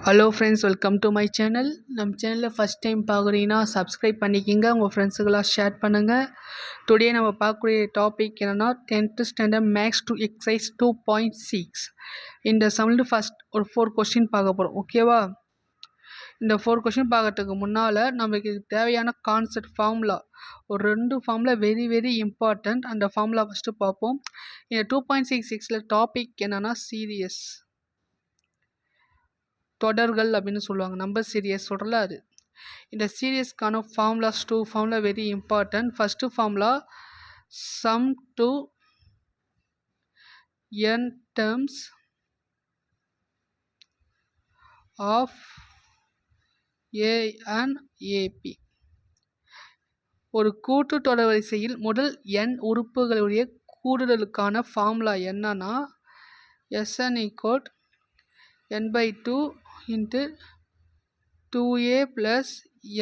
Hello friends, welcome to my channel. நம்ம சேனலில் first time பார்க்குறீங்கன்னா சப்ஸ்கிரைப் பண்ணிக்கிங்க, உங்கள் ஃப்ரெண்ட்ஸுக்கெல்லாம் ஷேர் பண்ணுங்கள். டுடே நம்ம பார்க்கக்கூடிய டாபிக் என்னென்னா 10th standard maths two exercise 2.6. இந்த சம்மில் ஃபஸ்ட் ஒரு 4 கொஸ்டின் பார்க்க போகிறோம். ஓகேவா? இந்த 4 கொஸ்டின் பார்க்கறதுக்கு முன்னால் நமக்கு தேவையான கான்செப்ட் ஃபார்முலா ஒரு 2 ஃபார்முலா வெரி வெரி இம்பார்ட்டண்ட். அந்த ஃபார்முலா ஃபஸ்ட்டு பார்ப்போம். இந்த 2.66 டாபிக் என்னென்னா சீரியஸ் தொடர்கள் அப்படின்னு சொல்லுவாங்க. நம்பர் சீரியஸ் தொடரில் அது. இந்த சீரியஸ்க்கான formulas 2 formula very important. First formula sum to n terms of a and AP. ஒரு கூட்டு தொடர் வரிசையில் முதல் n உறுப்புகளுடைய கூடுதலுக்கான ஃபார்முலா என்னன்னா Sn = n/2 into 2a plus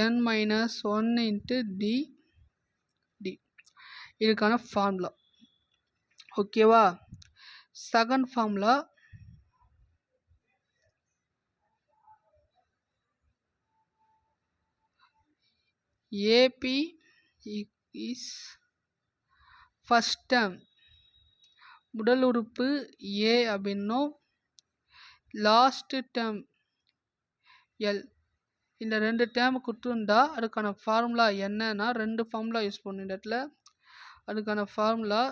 n minus 1 into d. இதுக்கான ஃபார்முலா. ஓகேவா? Second formula AP is first term முதல் உறுப்பு a அப்படின்னும் லாஸ்ட் டேர்ம் எல். இந்த 2 டேர்ம் கொடுத்துருந்தா அதுக்கான ஃபார்முலா என்னன்னா 2 ஃபார்முலா யூஸ் பண்ணணும் இந்த இடத்துல. அதுக்கான ஃபார்முலா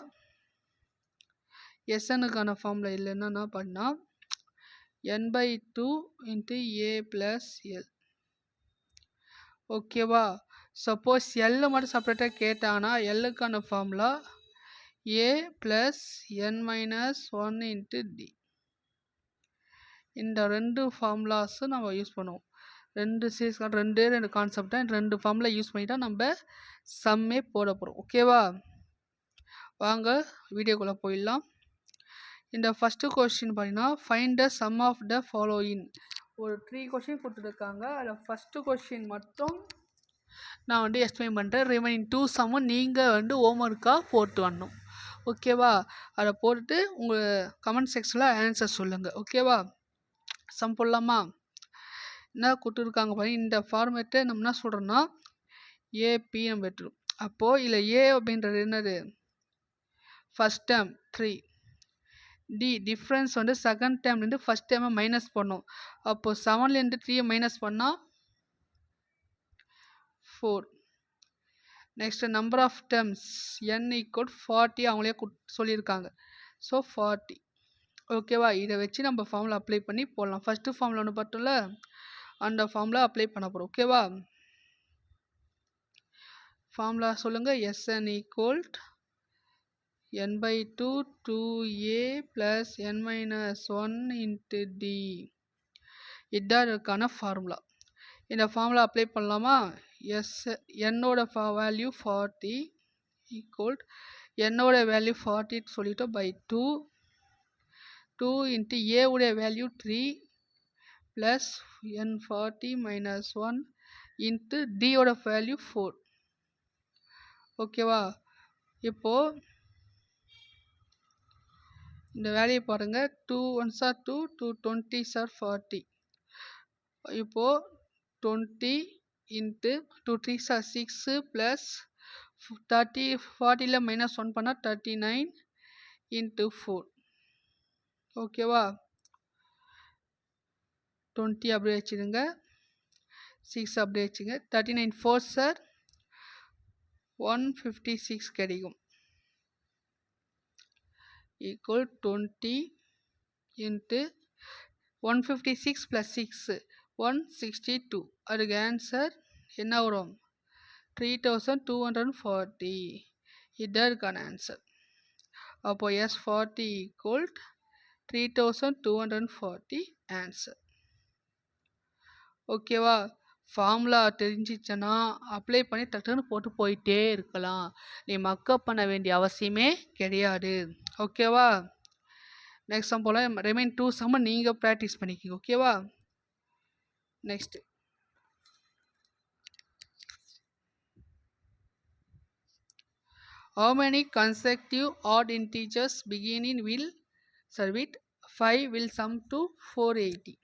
எஸ்எனுக்கான ஃபார்முலா இல்லை என்னன்னா பண்ணால் n/2 into a plus l. ஓகேவா? சப்போஸ் எல் மட்டும் செப்பரேட்டாக கேட்டாங்கன்னா எல்லுக்கான formula a plus n minus 1 into d. இந்த 2 ஃபார்முலாஸும் நம்ம யூஸ் பண்ணுவோம். 2 சீரீஸ் 2 கான்செப்டாக இந்த 2 ஃபார்முலா யூஸ் பண்ணிட்டா நம்ம சம்மே போட போகிறோம். ஓகேவா? வாங்க வீடியோக்குள்ளே போயிடலாம். இந்த ஃபஸ்ட்டு கொஸ்டின் பார்த்தீங்கன்னா find the sum of the following. ஒரு 3 கொஸ்டின் கொடுத்துருக்காங்க. அதில் ஃபஸ்ட்டு கொஸ்டின் மட்டும் நான் எக்ஸ்பிளைன் பண்ணுறேன். ரிமைனிங் 2 சம்மும் நீங்கள் ஹோம்ஒர்க்காக போட்டு வரணும். ஓகேவா? அதை போட்டுட்டு உங்கள் கமெண்ட் செக்ஷனில் ஆன்சர் சொல்லுங்கள். ஓகேவா? சம் போடலாமா? என்ன கொடுத்துருக்காங்க பாருங்க. இந்த ஃபார்மேட்டை நம்ம என்ன சொல்கிறோன்னா ஏபி நம்ம வெட்டுரும். அப்போது இதில் ஏ அப்படின்றது என்னது? First term 3. D difference second டேர்ம்லேருந்து ஃபஸ்ட் டேர்மை மைனஸ் பண்ணோம். அப்போது 7லேருந்து 3 மைனஸ் பண்ணால் 4. Next number of terms n = 40 அவங்களே சொல்லியிருக்காங்க. ஸோ 40. ஓகேவா? இதை வச்சு நம்ம ஃபார்முலா அப்ளை பண்ணி போடலாம். ஃபஸ்ட்டு ஃபார்முலா ஒன்று பார்த்தோம்ல, அந்த ஃபார்முலா அப்ளை பண்ண போகிறோம். ஓகேவா? ஃபார்முலா சொல்லுங்கள். Sn = n/2 2a plus n minus 1 into d. இதுதான் இதுக்கான ஃபார்முலா. இந்த ஃபார்முலா அப்ளை பண்ணலாமா? என்னோட வேல்யூ 40 ஈக்குவல் என்னோட வேல்யூ 40 சொல்லிட்டோம் பை 2 into a உடைய value 3 plus n 40 minus 1 into d ஓட வேல்யூ 4. ஓகேவா? இப்போது இந்த வேல்யூ பாருங்கள். 2 1s are 2, 2 20s are 40. இப்போது 20 into 2 3s are 6 plus 30 40ல் minus 1 பண்ணால் 39 into 4. ஓகேவா? 20 அப்படியே வச்சுடுங்க, 6 அப்படியே வச்சுங்க. 39 4s are 156 கிடைக்கும். Equal 20 into 156 plus 6 162. அதுக்கு ஆன்சர் என்ன வரும்? 3240. இதுதான் இருக்கான ஆன்சர். அப்போ S40 = 3240 ஆன்சர். ஓகேவா? ஃபார்முலா தெரிஞ்சிச்சனா அப்ளை பண்ணி டக்குன்னு போட்டு போயிட்டே இருக்கலாம். நீ மக்கப் பண்ண வேண்டிய அவசியமே கிடையாது. ஓகேவா? நெக்ஸ்ட் சம் போல். ரிமைன் 2 சம்மை நீங்கள் ப்ராக்டிஸ் பண்ணிக்கிங்க. ஓகேவா? Next how many consecutive odd integers beginning with 5 will sum to 480.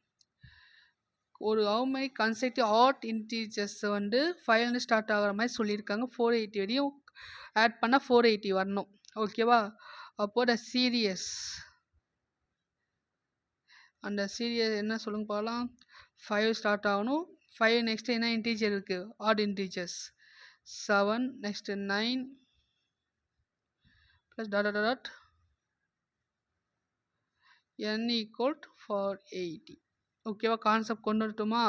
ஒரு how many consecutive add integers வந்து 5 ஸ்டார்ட் ஆகிற மாதிரி சொல்லியிருக்காங்க. 480 வரையும் ஆட் பண்ணால் 480 வரணும். ஓகேவா? அப்போது த சீரியஸ் அந்த சீரியஸ் என்ன சொல்லுங்க பார்க்கலாம். 5 ஸ்டார்ட் ஆகணும். 5 நெக்ஸ்ட் என்ன இன்டீஜர் இருக்குது? Add integers 7 next 9 plus dot n equal 480. ஓகேவா? கான்செப்ட் கொண்டு வரட்டுமா?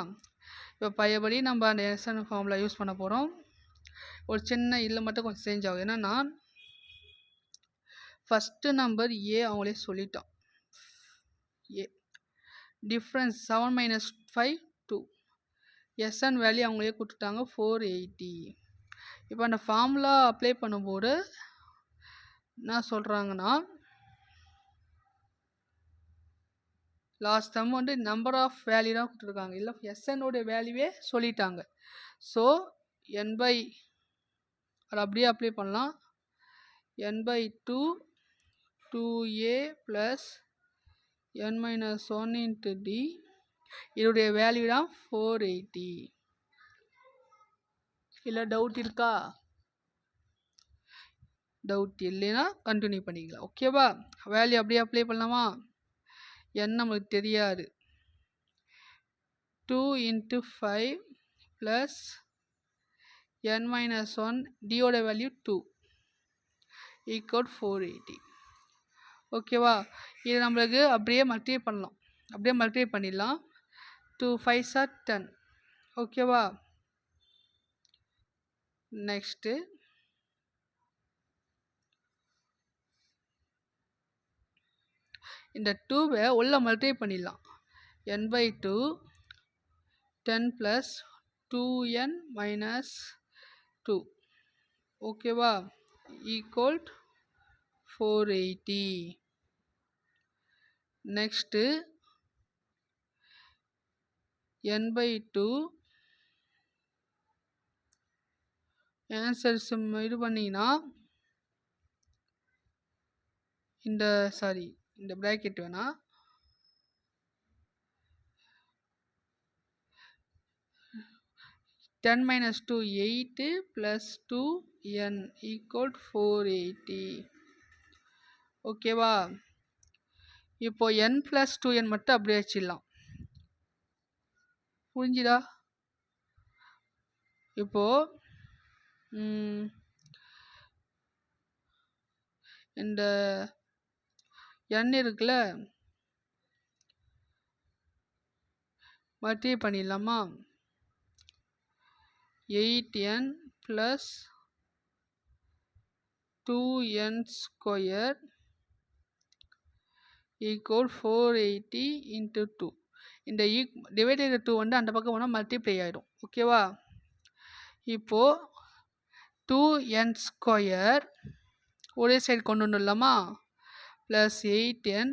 இப்போ பழையபடி நம்ம அந்த எஸ்என் ஃபார்முலா யூஸ் பண்ண போகிறோம். ஒரு சின்ன இல்லை மட்டும் கொஞ்சம் சேஞ்ச் ஆகும். என்னென்னா ஃபஸ்ட்டு நம்பர் ஏ அவங்களே சொல்லிட்டோம். ஏ டிஃப்ரென்ஸ் 7 மைனஸ் 5 2. எஸ்என் வேல்யூ அவங்களே கொடுத்துட்டாங்க 480. இப்போ அந்த ஃபார்முலா அப்ளை பண்ணும்போது என்ன சொல்கிறாங்கன்னா லாஸ்ட் டைம் வந்து நம்பர் ஆஃப் வேல்யூ தான் கொடுத்துருக்காங்க. இல்லை எஸ்என்னோட வேல்யூவே சொல்லிட்டாங்க. ஸோ n பை அதை அப்படியே அப்ளை பண்ணலாம். n by 2 2a plus n minus 1 into d. இதோடைய வேல்யூ தான் 480. இல்லை டவுட் இருக்கா? டவுட் இல்லைன்னா கண்டினியூ பண்ணிக்கலாம். ஓகேவா? வேல்யூ அப்படியே அப்ளை பண்ணலாமா? n நமக்கு தெரியாது. 2 இன்ட்டு 5 ப்ளஸ் n மைனஸ் 1 டியோட வேல்யூ 2 ஈக்குவல் 480. ஓகேவா? இது நம்மளுக்கு அப்படியே மல்டிப்ளை பண்ணலாம். அப்படியே மல்டிப்ளை பண்ணிடலாம். 2 5s are 10. ஓகேவா? நெக்ஸ்ட்டு இந்த 2வை உள்ள மல்டிப்ளை பண்ணிடலாம். n by 2 10 plus 2n minus 2. ஓகேவா? Equal 480. Next n by 2 answers இது பண்ணிங்கன்னா இந்த ப்ராக்கெட் வேணாம், ten minus 2 8 plus 2n equal 480. ஓகேவா? இப்போ n ப்ளஸ் 2n மட்டும் அப்படியே வச்சிடலாம். புரிஞ்சுதா? இப்போ இந்த n இருக்குல்ல, மல்டிப்ளை பண்ணிடலாமா? 8n plus 2n square equal 480 into 2. இந்த டிவைடட் 2 வந்து அந்த பக்கம் போனால் மல்டிப்ளை ஆகிடும். ஓகேவா? இப்போது 2n ஸ்கொயர் ஒரே சைடு கொண்டு வந்துடலாமா? ப்ளஸ் 8n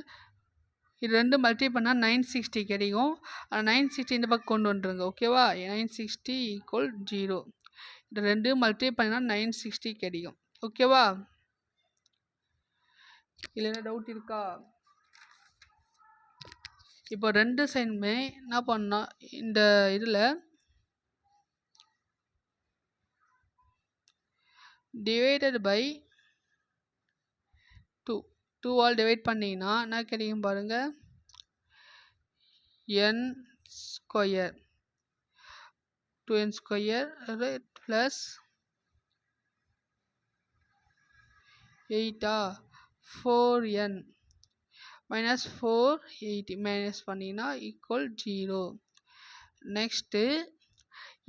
இது ரெண்டு மல்டிப்ளை பண்ணால் 960 கிடைக்கும். ஆனால் 960 இந்த பக்கம் கொண்டு வந்துருங்க. ஓகேவா? 960 ஈக்குவல் 0. இது ரெண்டு மல்டிப்ளை பண்ணால் 960 கிடைக்கும். ஓகேவா? இல்லைன்னா டவுட் இருக்கா? இப்போ ரெண்டு சைடுமே என்ன பண்ணால் இந்த இதில் டிவைடட் பை 2 ஆல் டிவைட் பண்ணிங்கன்னா என்ன கிடைக்கும் பாருங்கள். n square 2n square plus 8 4n minus 480 minus பண்ணிங்கன்னா ஈக்குவல் 0. நெக்ஸ்ட்டு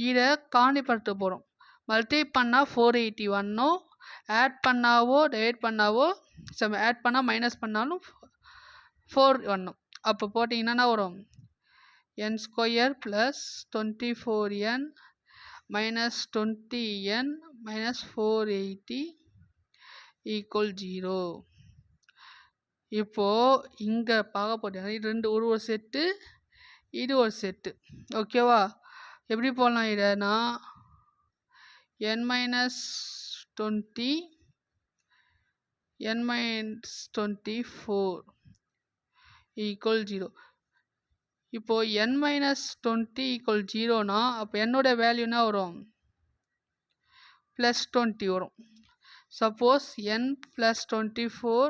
இதை காணிப்படுத்த போகிறோம். மல்டிப்ளை பண்ணால் 480 வரணும். ஆட் பண்ணாவோ டிவைட் பண்ணாவோ ஆட் பண்ணால் மைனஸ் பண்ணாலும் 4 வரணும். அப்போ போட்டிங்கன்னா வரும் n square plus 24n minus 20n minus 480 equal 0. இப்போது இங்கே பார்க்க போட்டீங்கன்னா இது ரெண்டு ஒரு செட்டு, இது ஒரு செட்டு. ஓகேவா? எப்படி போடலாம் இதனா n minus 20 n minus 24 equal 0. இப்போ n மைனஸ் 20 ஈக்குவல் 0னா அப்போ என்னோட வேல்யூ என்ன வரும்? ப்ளஸ் 20 வரும். சப்போஸ் n ப்ளஸ் 24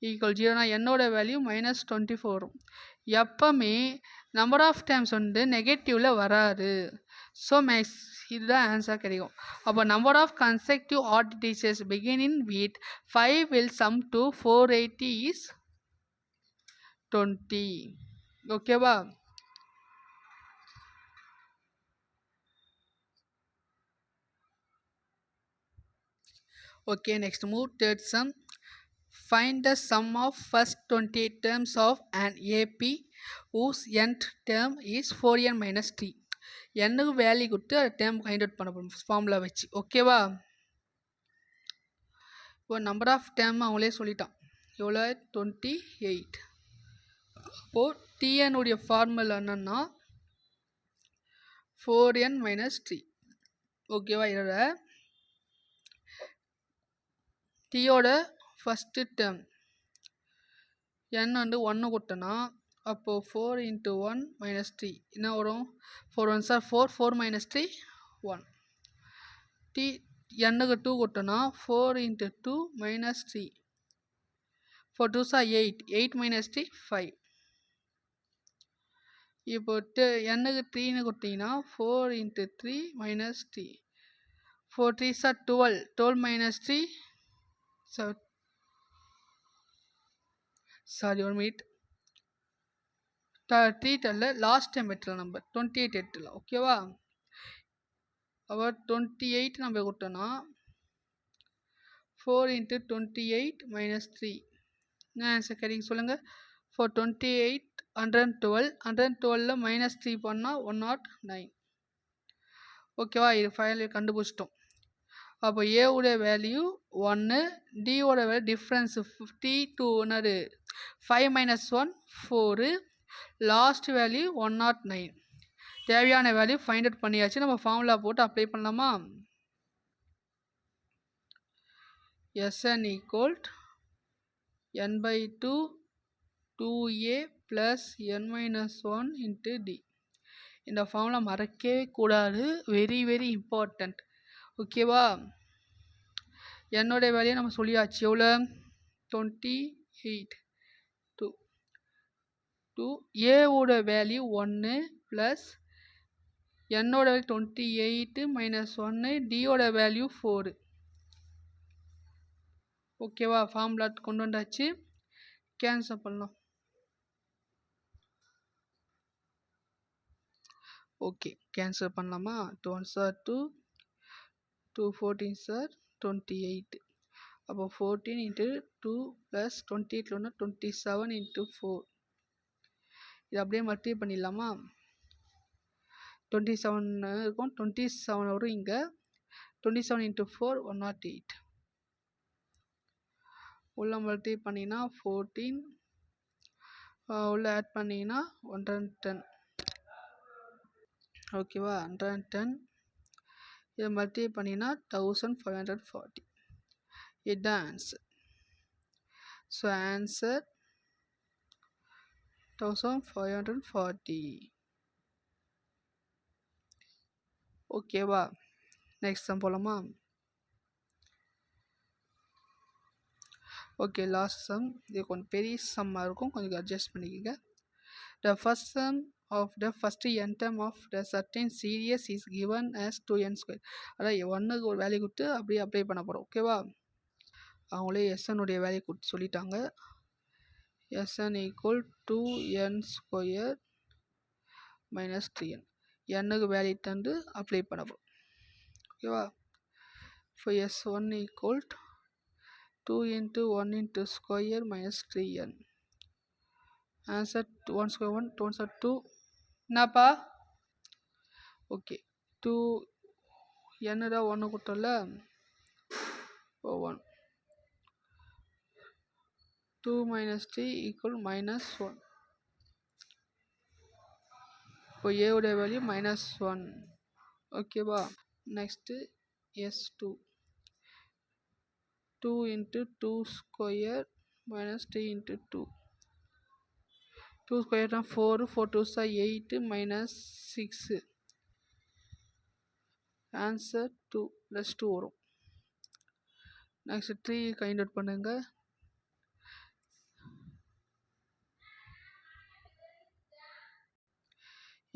ஈக்குவல் 0னா என்னோட வேல்யூ மைனஸ் 24 வரும். எப்பவுமே நம்பர் ஆஃப் டைம்ஸ் வந்து நெகட்டிவில் வராது. ஸோ இதுதான் ஆன்சர் கிடைக்கும். அப்போ number of consecutive odd digits beginning with 5 will sum to 480 is 20. ஓகேவா? Okay, next move third sum. Find the sum of first 28 terms of an AP whose nth term is 4n minus 3. என்னக்கு value கொடுத்து அந்த term find out பண்ண போகிறோம் formula வச்சு. ஓகேவா? இப்போ number of term அவங்களே சொல்லிட்டான். எவ்வளோ? 28. அப்போது டிஎனுடைய ஃபார்முலா என்னன்னா 4n minus 3. ஓகேவா? இதோட டியோட ஃபஸ்ட்டு டேர்ம் n வந்து 1 கொடுத்தனா அப்போது 4 into 1 minus 3 என்ன வரும்? 4 1 சார் 4, 4 minus 3 1. டி என்னக்கு 2 கொடுத்தனா 4 into 2 minus 3. 4 2 sir 8, 8 minus 3 5. இப்போ என்னக்கு 3ன்னு கொடுத்தீங்கன்னா 4 into 3 minus 3. 4 3 sir 12, 12 minus 3 sorry 1 minute. 3 டல்ல லாஸ்ட் டைம் எடுத்துலாம் நம்ம 28 எடுத்துலாம். ஓகேவா? அப்போ 28 நம்ம கொடுத்தோன்னா 4 into 28 minus 3 என்ன ஆன்சர் கிடைக்கும் சொல்லுங்கள்? 4 28 112, 112ல் மைனஸ் 3 பண்ணால் 109. ஓகேவா? இது ஃபைனல் கண்டுபிடிச்சிட்டோம். அப்போ ஏவோட வேல்யூ 1, டியோட வேல்யூ டிஃப்ரென்ஸ் 52 என்னது 5 minus 1 4, லாஸ்ட் வேல்யூ 109. தேவையான வேல்யூ ஃபைண்ட் அவுட் பண்ணியாச்சு. நம்ம ஃபார்முலா போட்டு அப்ளை பண்ணலாமா? Sn equal n by 2 2a plus n minus 1 into d. இந்த ஃபார்முலா மறக்கவே கூடாது. Very very important. ஓகேவா? என்னோட வேல்யூ நம்ம சொல்லியாச்சு. எவ்வளோ? 28. 2 ஏவோட வேல்யூ 1 ப்ளஸ் என்னோட வேல்யூ 28 மைனஸ் 1, டியோட வேல்யூ 4. ஓகேவா? ஃபார்முலா கொண்டு வந்தாச்சு. கேன்சல் பண்ணலாம். ஓகே, கேன்சல் பண்ணலாமா? 2 1 சார் 2, 2 14 சார் 28. அப்போ 14 into 2 ப்ளஸ் 28 ஒன்று 27 into 4. இது அப்படியே மல்டிப்ளை பண்ணிடலாமா? 27 இருக்கும், 27 வரும் இங்கே. 27 into 4 108. உள்ள மல்டிப்ளை பண்ணிங்கன்னா 14, உள்ள ஆட் பண்ணிங்கன்னா 110. ஓகேவா? 110 இதை மல்டிப்ளை பண்ணிங்கன்னா 1540. இதுதான் ஆன்சர். So answer 1540. ஓகேவா? நெக்ஸ்ட் சம் போகலாமா? Okay, last some. இது கொஞ்சம் பெரிய சம்மாக இருக்கும், கொஞ்சம் அட்ஜஸ்ட் பண்ணிக்கோங்க. The first sum of the first n term of the certain series is given as 2n square. அதான் 1க்கு ஒரு வேல்யூ கொடுத்து அப்படியே அப்ளை பண்ண போகிறோம். ஓகேவா? அவங்களே எஸ்என்னுடைய வேல்யூ கொடுத்து சொல்லிட்டாங்க. Sn equal 2n square minus 3n. என்னக்கு வேல்யூ தந்து அப்ளை பண்ண போகிறோம். ஓகேவா? இப்போ S1 equal 2 into 1 into square minus 3n. Answer 1 square 1, 2 1 2. என்னப்பா? ஓகே, 2 என்னடா 1 கொடுத்தோம்ல, 1. 2 minus 3 equal minus 1. இப்போ ஏவோட வேல்யூ -1. ஓகேவா? Next S2. 2 into 2 square minus 3 into 2. 2 square 4, 4 2s are 8 minus 6. Answer 2 plus 2 வரும். நெக்ஸ்ட் 3 ஃபைண்ட் அவுட் பண்ணுங்க.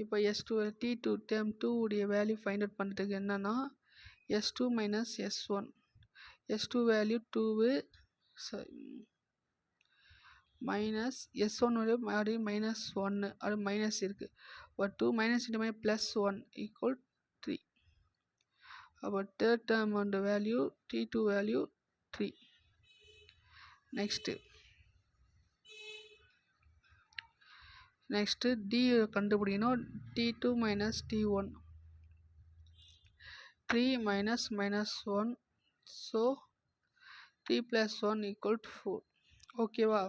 இப்போ S2 T2 டேர்ம் 2 உடைய value find out பண்ணுறதுக்கு என்னன்னா S2 minus S1. S2 value 2 minus S1 உடைய மைனஸ் 1 அது மைனஸ் இருக்குது. அப்போ 2 minus into minus plus 1 equal 3. அப்போ தேர்ட் டேர்ம் அந்த value T2 value 3. Next D கண்டுபிடிக்கணும். T2 minus T1. 3 minus minus 1. So 3 plus 1 equal to 4. ஓகேவா?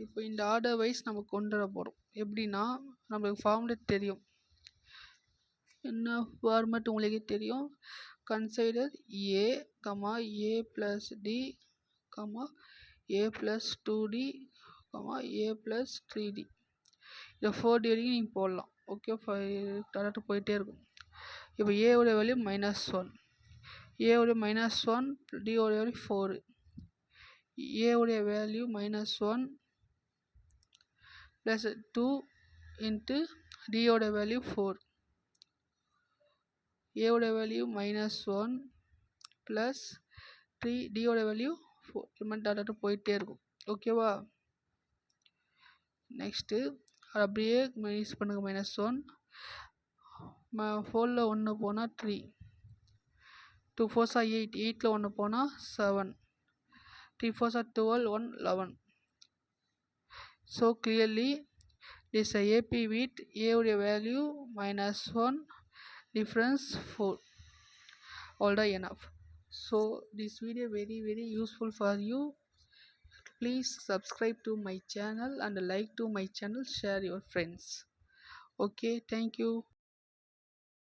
இப்போ இந்த ஆர்டர் வைஸ் நம்ம கொண்டு வர போகிறோம். எப்படின்னா நம்மளுக்கு ஃபார்முலேட் தெரியும். என்ன ஃபார்மேட் உங்களுக்கே தெரியும். Consider A, A plus D, A plus 2D, A plus 3D. இதை 4D வரைக்கும் நீங்கள் போடலாம். ஓகே, டேரக்டாக போயிட்டே இருக்கும். இப்போ ஏவுடைய வேல்யூ -1, ஏவுடைய -1, டியோடைய வேல்யூ 4. ஏவுடைய வேல்யூ -1 ப்ளஸ் 2 இன்ட்டு டியோட வேல்யூ 4. ஏவுடைய வேல்யூ -1 ப்ளஸ் 3, டியோட வேல்யூ 4. இது மாதிரி டேரக்டாக போயிட்டே இருக்கும். ஓகேவா? நெக்ஸ்ட்டு அப்படியே மைனஸ் பண்ணுங்கள். -1 4ல் 1 போனால் 3, 2 4s are 8, 8ல் 1 போனால் 7, 3 4s are 12, 1 11. So clearly this AP with A உடைய value -1, difference 4. All the enough. So this video very useful for you. Please subscribe to my channel and like to my channel, share your friends. Okay, thank you.